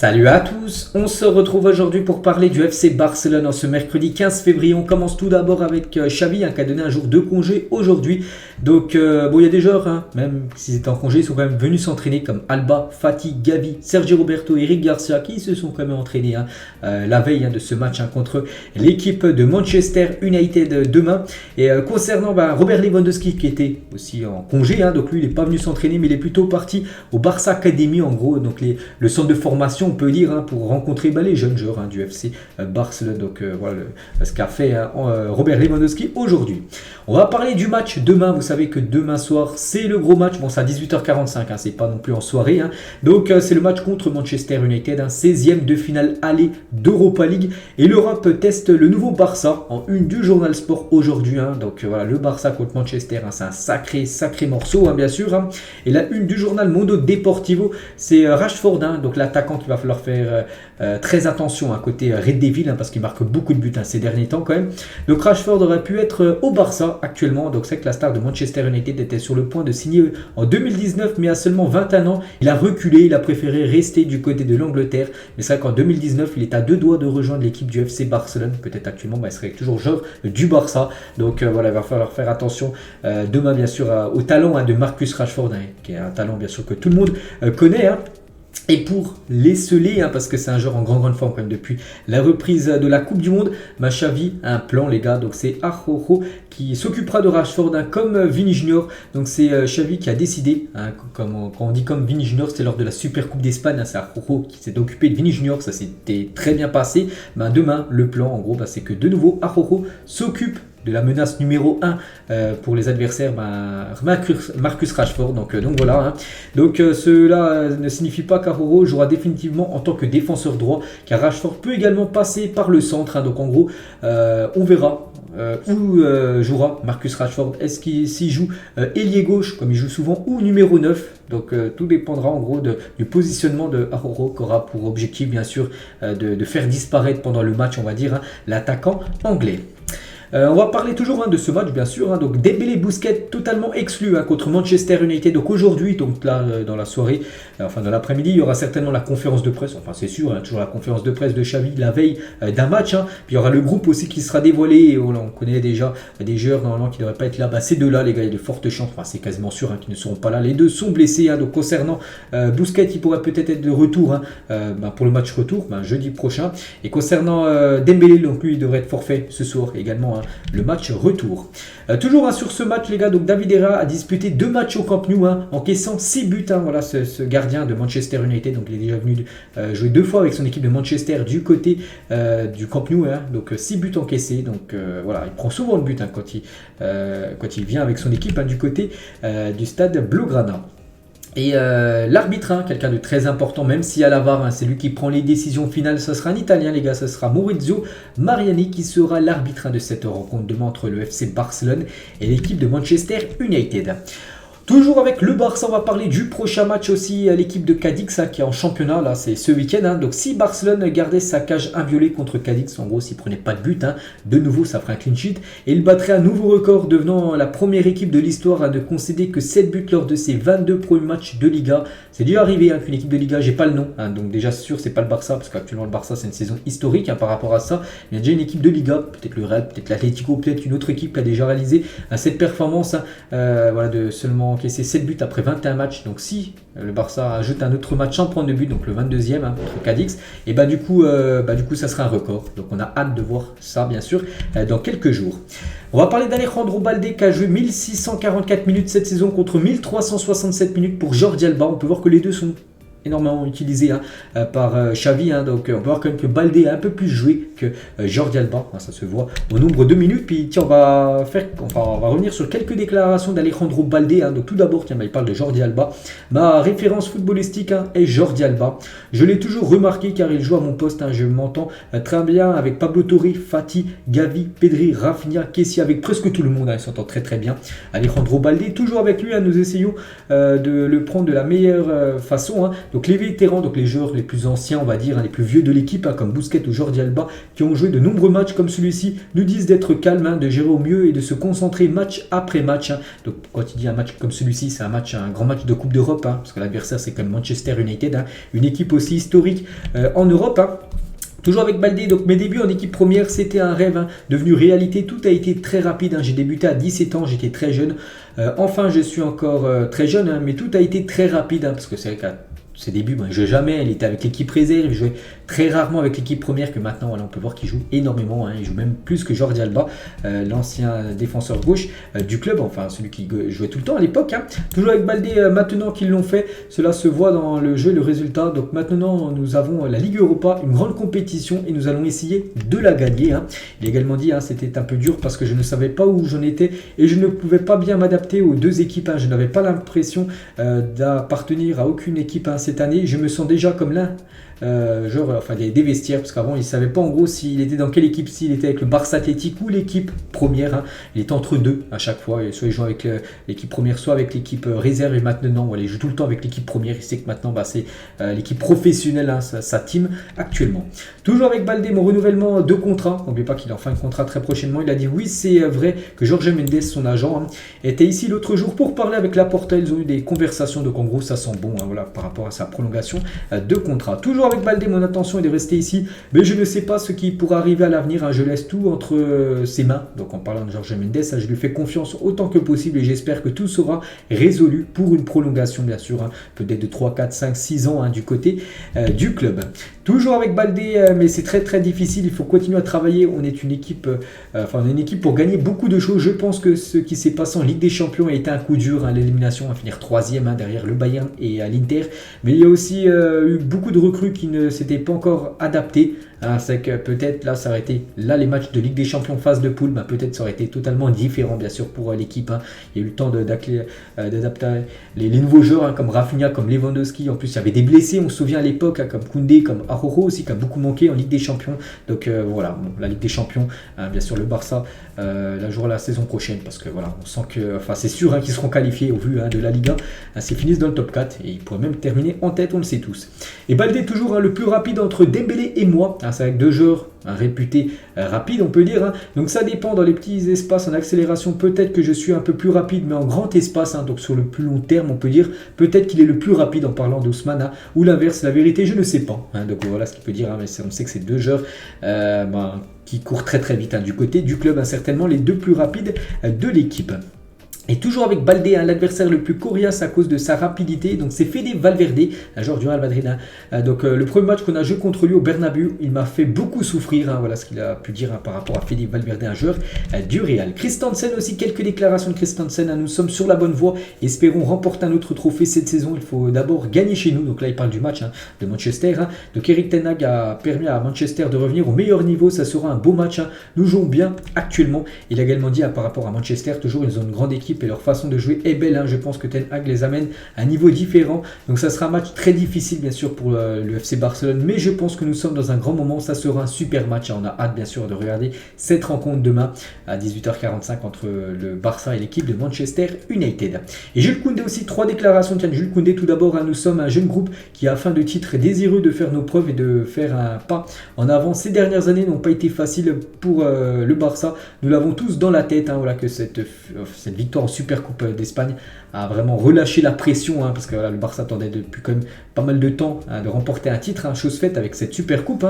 Salut à tous, on se retrouve aujourd'hui pour parler du FC Barcelone en ce mercredi 15 février. On commence tout d'abord avec Xavi qui a donné un jour de congé aujourd'hui. Donc il y a des joueurs, même s'ils étaient en congé, ils sont quand même venus s'entraîner comme Alba, Fati, Gavi, Sergio Roberto, Eric Garcia qui se sont quand même entraînés la veille de ce match contre l'équipe de Manchester United demain. Et concernant Robert Lewandowski qui était aussi en congé, donc lui il n'est pas venu s'entraîner mais il est plutôt parti au Barça Academy en gros, donc le centre de formation on peut dire pour rencontrer les jeunes joueurs du FC Barcelone. Donc voilà ce qu'a fait Robert Lewandowski aujourd'hui. On va parler du match demain. Vous savez que demain soir c'est le gros match. Bon, c'est à 18h45, c'est pas non plus en soirée. Donc c'est le match contre Manchester United, 16e de finale aller d'Europa League. Et l'Europe teste le nouveau Barça en une du journal Sport aujourd'hui. Donc voilà, le Barça contre Manchester, c'est un sacré morceau bien sûr. Et la une du journal Mundo Deportivo, c'est Rashford, donc l'attaquant qui va falloir faire très attention à côté Red Devil parce qu'il marque beaucoup de buts ces derniers temps quand même. Donc Rashford aurait pu être au Barça actuellement. Donc c'est que la star de Manchester United était sur le point de signer en 2019 mais à seulement 21 ans. Il a reculé, il a préféré rester du côté de l'Angleterre. Mais c'est vrai qu'en 2019 il est à deux doigts de rejoindre l'équipe du FC Barcelone. Peut-être actuellement il serait toujours joueur du Barça. Donc voilà, il va falloir faire attention demain bien sûr au talent de Marcus Rashford qui est un talent bien sûr que tout le monde connaît. Et pour l'esseler, parce que c'est un joueur en grande forme quand même depuis la reprise de la Coupe du Monde, Xavi a un plan les gars, donc c'est Araujo qui s'occupera de Rashford comme Vini Junior. Donc c'est Xavi qui a décidé, quand on dit comme Vini Junior, c'était lors de la Super Coupe d'Espagne, c'est Araujo qui s'est occupé de Vini Junior, ça s'était très bien passé. Demain, le plan en gros, c'est que de nouveau Araujo s'occupe de la menace numéro 1 pour les adversaires, Marcus Rashford. Donc voilà. Donc cela ne signifie pas qu'Araujo jouera définitivement en tant que défenseur droit, car Rashford peut également passer par le centre. Donc en gros, on verra où jouera Marcus Rashford. Est-ce qu'il s'y joue ailier gauche comme il joue souvent ou numéro 9? Donc tout dépendra en gros du positionnement de Araujo, qui aura pour objectif bien sûr de faire disparaître pendant le match, on va dire, l'attaquant anglais. On va parler toujours de ce match bien sûr. Donc Dembélé Busquets totalement exclu contre Manchester United. Donc aujourd'hui, donc là dans la soirée, enfin dans l'après-midi, il y aura certainement la conférence de presse. Enfin c'est sûr, toujours la conférence de presse de Xavi la veille d'un match. Puis il y aura le groupe aussi qui sera dévoilé. Et on connaît déjà des joueurs normalement qui ne devraient pas être là. Ces deux-là, les gars, il y a de fortes chances. Enfin c'est quasiment sûr qu'ils ne seront pas là. Les deux sont blessés. Donc concernant Busquets, il pourrait peut-être être de retour pour le match retour, jeudi prochain. Et concernant Dembélé, donc lui il devrait être forfait ce soir également. Le match retour. Toujours sur ce match les gars, donc David Herrera a disputé 2 matchs au Camp Nou, encaissant 6 buts. Voilà ce gardien de Manchester United, donc il est déjà venu jouer 2 fois avec son équipe de Manchester du côté du Camp Nou, donc 6 buts encaissés. Donc voilà, il prend souvent le but quand il vient avec son équipe du côté du stade Blaugrana. Et l'arbitre, quelqu'un de très important, même si à la VAR, c'est lui qui prend les décisions finales, ce sera un Italien les gars, ce sera Maurizio Mariani qui sera l'arbitre de cette rencontre demain entre le FC Barcelone et l'équipe de Manchester United. Toujours avec le Barça, on va parler du prochain match aussi, l'équipe de Cadix qui est en championnat, là c'est ce week-end. Donc si Barcelone gardait sa cage inviolée contre Cadix, en gros s'il ne prenait pas de but, de nouveau ça ferait un clean sheet. Et il battrait un nouveau record, devenant la première équipe de l'histoire à ne concéder que 7 buts lors de ses 22 premiers matchs de Liga. C'est déjà arrivé qu'une équipe de Liga, j'ai pas le nom, donc déjà sûr c'est pas le Barça, parce qu'actuellement le Barça c'est une saison historique par rapport à ça. Il y a déjà une équipe de Liga, peut-être le Real, peut-être l'Atlético, peut-être une autre équipe qui a déjà réalisé cette performance de seulement encaissé 7 buts après 21 matchs. Donc si le Barça ajoute un autre match sans prendre de but, donc le 22e contre Cadix, et du coup ça sera un record. Donc on a hâte de voir ça bien sûr dans quelques jours. On va parler d'Alejandro Balde qui a joué 1644 minutes cette saison contre 1367 minutes pour Jordi Alba. On peut voir que les deux sont énormément utilisé par Xavi, donc on peut voir quand même que Balde a un peu plus joué que Jordi Alba, ça se voit au nombre de minutes. Puis tiens, on va revenir sur quelques déclarations d'Alejandro Balde. Donc tout d'abord, il parle de Jordi Alba. Ma référence footballistique est Jordi Alba. Je l'ai toujours remarqué car il joue à mon poste. Je m'entends très bien avec Pablo Torre, Fati, Gavi, Pedri, Rafinha, Kessie, avec presque tout le monde. Il s'entend très bien. Alejandro Balde, toujours avec lui, nous essayons de le prendre de la meilleure façon. Donc les vétérans, donc les joueurs les plus anciens, on va dire, les plus vieux de l'équipe, comme Busquets ou Jordi Alba, qui ont joué de nombreux matchs comme celui-ci, nous disent d'être calmes, de gérer au mieux et de se concentrer match après match. Donc quand il dit un match comme celui-ci, c'est un grand match de Coupe d'Europe, parce que l'adversaire c'est comme Manchester United, une équipe aussi historique en Europe. Toujours avec Baldé, donc mes débuts en équipe première, c'était un rêve devenu réalité. Tout a été très rapide. J'ai débuté à 17 ans, j'étais très jeune. Enfin, je suis encore très jeune, mais tout a été très rapide parce que c'est vrai qu'à ses débuts, il ne jouait jamais. Il était avec l'équipe réserve, il jouait très rarement avec l'équipe première. Que maintenant, voilà, on peut voir qu'il joue énormément. Il joue même plus que Jordi Alba, l'ancien défenseur gauche du club, enfin celui qui jouait tout le temps à l'époque. Toujours avec Baldé, maintenant qu'ils l'ont fait, cela se voit dans le jeu, le résultat. Donc maintenant, nous avons la Ligue Europa, une grande compétition et nous allons essayer de la gagner. Il a également dit c'était un peu dur parce que je ne savais pas où j'en étais et je ne pouvais pas bien m'adapter aux deux équipes. Je n'avais pas l'impression d'appartenir à aucune équipe cette année. Je me sens déjà comme l'un des vestiaires, parce qu'avant il ne savait pas en gros s'il était dans quelle équipe, s'il était avec le Barça Athletic ou l'équipe première. Il était entre deux à chaque fois, soit il joue avec l'équipe première, soit avec l'équipe réserve, et maintenant il joue tout le temps avec l'équipe première. Il sait que maintenant c'est l'équipe professionnelle, sa team actuellement. Toujours avec Baldé, mon renouvellement de contrat, n'oubliez pas qu'il a enfin un contrat très prochainement. Il a dit oui, c'est vrai que Jorge Mendes, son agent, était ici l'autre jour pour parler avec Laporta. Ils ont eu des conversations, donc en gros ça sent bon par rapport à sa prolongation de contrat. Toujours avec Baldé, mon intention est de rester ici, mais je ne sais pas ce qui pourra arriver à l'avenir. Je laisse tout entre ses mains. Donc en parlant de Jorge Mendes, je lui fais confiance autant que possible et j'espère que tout sera résolu pour une prolongation, bien sûr, peut-être de 3, 4, 5, 6 ans du côté du club. Toujours avec Baldé, mais c'est très très difficile. Il faut continuer à travailler. On est une équipe, une équipe pour gagner beaucoup de choses. Je pense que ce qui s'est passé en Ligue des Champions a été un coup dur. L'élimination, à finir 3e derrière le Bayern et à l'Inter. Mais il y a aussi eu beaucoup de recrues qui ne s'étaient pas encore adaptés. C'est que peut-être là, ça aurait été les matchs de Ligue des Champions phase de poule, peut-être ça aurait été totalement différent, bien sûr, pour l'équipe. Il y a eu le temps d'adapter les nouveaux joueurs comme Rafinha, comme Lewandowski. En plus, il y avait des blessés, on se souvient à l'époque, comme Koundé, comme Araujo aussi, qui a beaucoup manqué en Ligue des Champions. Donc voilà, la Ligue des Champions, bien sûr, le Barça la jouera la saison prochaine, parce que voilà, on sent que, c'est sûr qu'ils seront qualifiés au vu de la Liga. S'ils finissent dans le top 4 et ils pourraient même terminer en tête, on le sait tous. Et Baldé toujours le plus rapide entre Dembélé et moi. C'est avec deux joueurs réputés rapides, on peut dire. Donc ça dépend, dans les petits espaces en accélération, peut-être que je suis un peu plus rapide, mais en grand espace, donc sur le plus long terme, on peut dire peut-être qu'il est le plus rapide en parlant d'Ousmane, ou l'inverse. La vérité, je ne sais pas. Donc voilà ce qu'il peut dire, mais on sait que c'est deux joueurs qui courent très très vite du côté du club, certainement les deux plus rapides de l'équipe. Et toujours avec Baldé, l'adversaire le plus coriace à cause de sa rapidité, donc c'est Fede Valverde, un joueur du Real Madrid. Donc le premier match qu'on a joué contre lui au Bernabéu, il m'a fait beaucoup souffrir. Voilà ce qu'il a pu dire par rapport à Fede Valverde, un joueur du Real. Christensen aussi, quelques déclarations de Christensen. Nous sommes sur la bonne voie, espérons remporter un autre trophée cette saison. Il faut d'abord gagner chez nous. Donc là il parle du match de Manchester. Donc Erik ten Hag a permis à Manchester de revenir au meilleur niveau. Ça sera un beau match. Nous jouons bien actuellement. Il a également dit par rapport à Manchester, toujours ils ont une grande équipe et leur façon de jouer est belle. Je pense que Ten Hag les amène à un niveau différent. Donc ça sera un match très difficile, bien sûr, pour le FC Barcelone, mais je pense que nous sommes dans un grand moment. Ça sera un super match. On a hâte, bien sûr, de regarder cette rencontre demain à 18h45 entre le Barça et l'équipe de Manchester United. Et Jules Koundé aussi, 3 déclarations. Tiens, Jules Koundé, tout d'abord, nous sommes un jeune groupe qui, à fin de titre, est désireux de faire nos preuves et de faire un pas en avant. Ces dernières années n'ont pas été faciles pour le Barça. Nous l'avons tous dans la tête. Voilà, que cette victoire en Super Coupe d'Espagne a vraiment relâché la pression, parce que le Barça attendait depuis quand même pas mal de temps de remporter un titre, chose faite avec cette Super Coupe.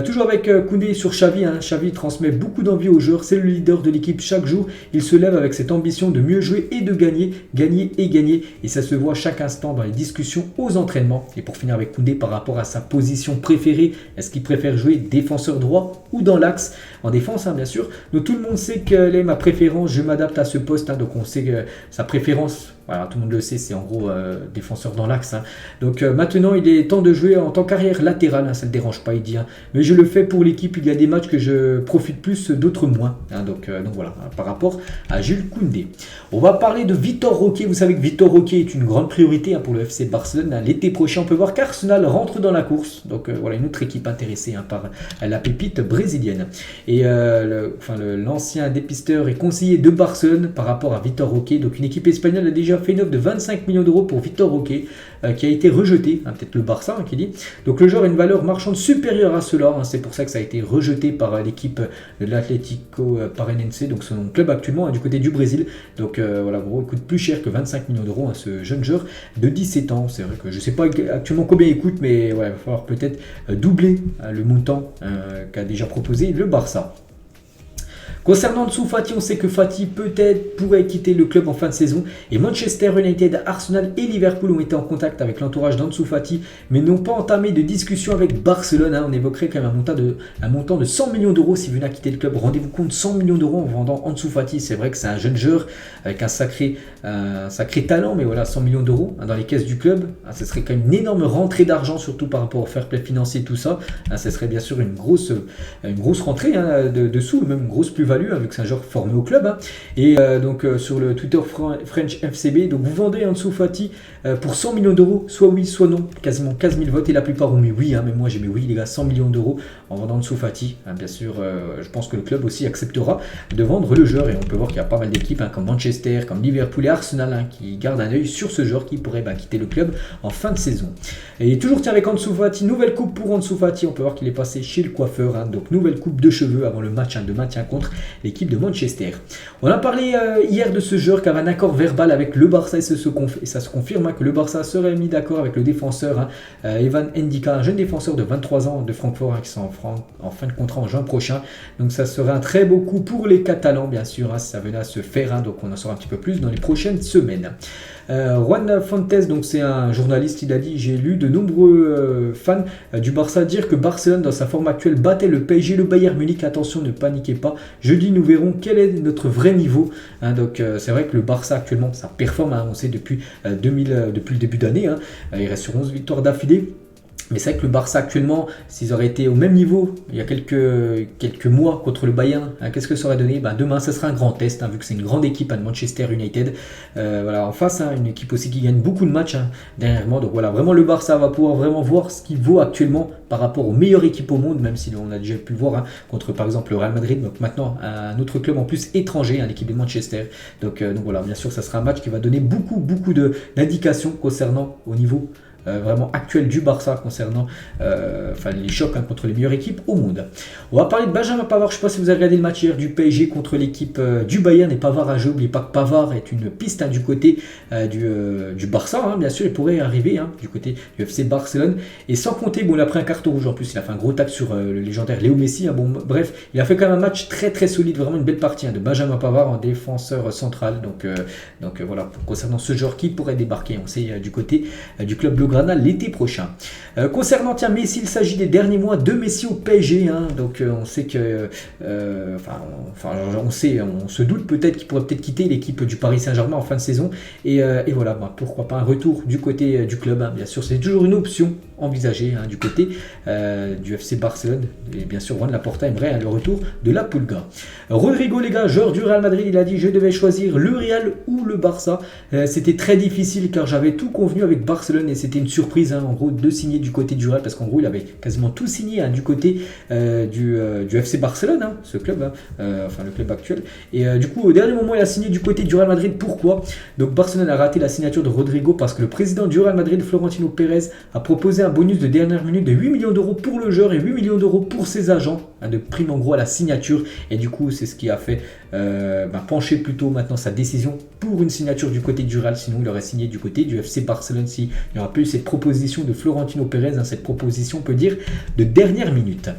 Toujours avec Koundé sur Xavi. Xavi transmet beaucoup d'envie aux joueurs, c'est le leader de l'équipe. Chaque jour, il se lève avec cette ambition de mieux jouer et de gagner, gagner et gagner. Et ça se voit chaque instant dans les discussions aux entraînements. Et pour finir avec Koundé, par rapport à sa position préférée, est-ce qu'il préfère jouer défenseur droit ou dans l'axe? En défense, bien sûr. Donc tout le monde sait quelle est ma préférence, je m'adapte à ce poste. Donc on sait que sa préférence, voilà, tout le monde le sait, c'est en gros défenseur dans l'axe. Donc maintenant, il est temps de jouer en tant qu'arrière latéral. Ça ne le dérange pas, il dit. Mais je le fais pour l'équipe. Il y a des matchs que je profite plus, d'autres moins. Donc voilà, par rapport à Jules Koundé. On va parler de Vitor Roque. Vous savez que Vitor Roque est une grande priorité pour le FC Barcelone. L'été prochain, on peut voir qu'Arsenal rentre dans la course. Donc voilà, une autre équipe intéressée par la pépite brésilienne. Et l'ancien dépisteur et conseiller de Barcelone par rapport à Vitor Roque. Donc une équipe espagnole a déjà fait une offre de 25 millions d'euros pour Victor Roque, qui a été rejeté, hein, peut-être le Barça qui dit. Donc le joueur a une valeur marchande supérieure à cela, hein, c'est pour ça que ça a été rejeté par l'équipe de l'Atlético Paranense, donc son club actuellement du côté du Brésil. Donc voilà, gros, il coûte plus cher que 25 millions d'euros, hein, ce jeune joueur de 17 ans. C'est vrai que je ne sais pas actuellement combien il coûte, mais ouais, il va falloir peut-être doubler le montant qu'a déjà proposé le Barça. Concernant Ansu Fati, on sait que Fati peut-être pourrait quitter le club en fin de saison et Manchester United, Arsenal et Liverpool ont été en contact avec l'entourage d'Ansu Fati mais n'ont pas entamé de discussion avec Barcelone. Hein. On évoquerait quand même un montant de 100 millions d'euros si vous venez à quitter le club. Rendez-vous compte, 100 millions d'euros en vendant Ansu Fati. C'est vrai que c'est un jeune joueur avec un sacré talent, mais voilà, 100 millions d'euros dans les caisses du club. Ce serait quand même une énorme rentrée d'argent, surtout par rapport au fair play financier, tout ça. Ce serait bien sûr une grosse rentrée de sous, même une grosse plus-value, vu que c'est un joueur formé au club. Et donc sur le Twitter French FCB, donc vous vendez Ansu Fati pour 100 millions d'euros, soit oui, soit non. Quasiment 15 000 votes et la plupart ont mis oui, mais moi j'ai mis oui les gars, 100 millions d'euros en vendant Ansu Fati. Bien sûr, je pense que le club aussi acceptera de vendre le joueur et on peut voir qu'il y a pas mal d'équipes comme Manchester, comme Liverpool et Arsenal qui gardent un œil sur ce joueur qui pourrait quitter le club en fin de saison. Et toujours avec Ansu Fati, nouvelle coupe pour Ansu Fati, on peut voir qu'il est passé chez le coiffeur, donc nouvelle coupe de cheveux avant le match de maintien contre l'équipe de Manchester. On a parlé hier de ce joueur qui avait un accord verbal avec le Barça et ça se confirme que le Barça serait mis d'accord avec le défenseur Evan Ndika, un jeune défenseur de 23 ans de Francfort qui sont en fin de contrat en juin prochain. Donc ça serait un très beau coup pour les Catalans bien sûr, si ça venait à se faire, donc on en saura un petit peu plus dans les prochaines semaines. Juan Fontes, donc c'est un journaliste, il a dit: j'ai lu de nombreux fans du Barça dire que Barcelone dans sa forme actuelle battait le PSG, le Bayern Munich. Attention, ne paniquez pas, jeudi nous verrons quel est notre vrai niveau. Donc c'est vrai que le Barça actuellement ça performe, on sait depuis le début d'année, il reste sur 11 victoires d'affilée. Mais c'est vrai que le Barça actuellement, s'ils auraient été au même niveau il y a quelques mois contre le Bayern, qu'est-ce que ça aurait donné? Demain, ce sera un grand test, vu que c'est une grande équipe de Manchester United. Voilà, en face, une équipe aussi qui gagne beaucoup de matchs dernièrement. Donc voilà, vraiment le Barça va pouvoir vraiment voir ce qu'il vaut actuellement par rapport aux meilleures équipes au monde, même si on a déjà pu le voir contre par exemple le Real Madrid. Donc maintenant, un autre club en plus étranger, l'équipe de Manchester. Donc voilà, bien sûr, ça sera un match qui va donner beaucoup d'indications concernant au niveau vraiment actuel du Barça concernant les chocs contre les meilleures équipes au monde. On va parler de Benjamin Pavard. Je ne sais pas si vous avez regardé le match hier du PSG contre l'équipe du Bayern et Pavard a joué. N'oubliez pas que Pavard est une piste du côté du Barça, bien sûr il pourrait arriver du côté du FC Barcelone, et sans compter, il a pris un carton rouge en plus, il a fait un gros tacle sur le légendaire Léo Messi, bref, il a fait quand même un match très solide, vraiment une belle partie de Benjamin Pavard en défenseur central. Donc voilà, concernant ce joueur qui pourrait débarquer, on sait du côté du club Blaugrana l'été prochain. Concernant Messi, il s'agit des derniers mois de Messi au PSG, donc on sait que on se doute peut-être qu'il pourrait peut-être quitter l'équipe du Paris Saint-Germain en fin de saison, et voilà, pourquoi pas un retour du côté du club, bien sûr c'est toujours une option envisagée du côté du FC Barcelone, et bien sûr Juan Laporta aimerait le retour de la Pulga. Rodrigo, les gars, joueur du Real Madrid, il a dit: je devais choisir le Real ou le Barça. C'était très difficile car j'avais tout convenu avec Barcelone et c'était une surprise en gros de signer du côté du Real, parce qu'en gros il avait quasiment tout signé du côté du FC Barcelone, ce club, le club actuel, et du coup au dernier moment il a signé du côté du Real Madrid. Pourquoi? Donc Barcelone a raté la signature de Rodrigo parce que le président du Real Madrid, Florentino Pérez, a proposé un bonus de dernière minute de 8 millions d'euros pour le joueur et 8 millions d'euros pour ses agents, de prime en gros à la signature, et du coup c'est ce qui a fait pencher plutôt maintenant sa décision pour une signature du côté du Real. Sinon il aurait signé du côté du FC Barcelone s'il n'y aura pas eu cette proposition de Florentino Pérez, cette proposition on peut dire de dernière minute.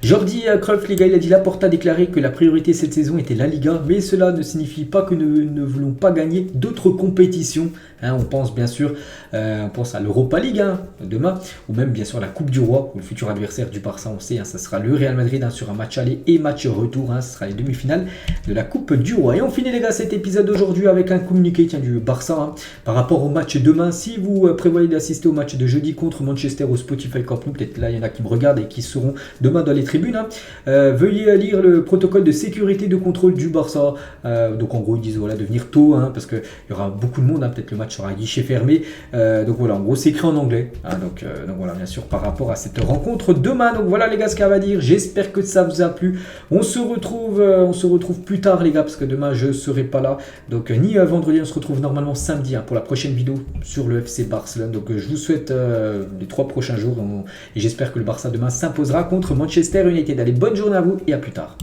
Jordi Cruyff, les gars, il a dit: Laporta a déclaré que la priorité cette saison était la Liga, mais cela ne signifie pas que nous ne voulons pas gagner d'autres compétitions. On pense bien sûr à l'Europa League demain, ou même bien sûr la Coupe du Roi, où le futur adversaire du Barça, on sait, ça sera le Real Madrid sur un match aller et match retour. Ce sera les demi-finales de la Coupe du Roi. Et on finit, les gars, cet épisode d'aujourd'hui avec un communiqué du Barça par rapport au match demain. Si vous prévoyez d'assister au match de jeudi contre Manchester au Spotify Camp Nou, peut-être là il y en a qui me regardent et qui seront demain dans les tribunes tribune. Hein. Veuillez lire le protocole de sécurité de contrôle du Barça. Donc en gros ils disent voilà de venir tôt parce qu'il y aura beaucoup de monde, peut-être le match sera à guichet fermé. Donc voilà, en gros c'est écrit en anglais. Donc voilà, bien sûr par rapport à cette rencontre demain. Donc voilà les gars ce qu'il y a à dire. J'espère que ça vous a plu. On se retrouve plus tard les gars parce que demain je serai pas là. Donc ni vendredi, on se retrouve normalement samedi pour la prochaine vidéo sur le FC Barcelone. Donc je vous souhaite les 3 prochains jours et j'espère que le Barça demain s'imposera contre Manchester United. Allez, bonne journée à vous et à plus tard.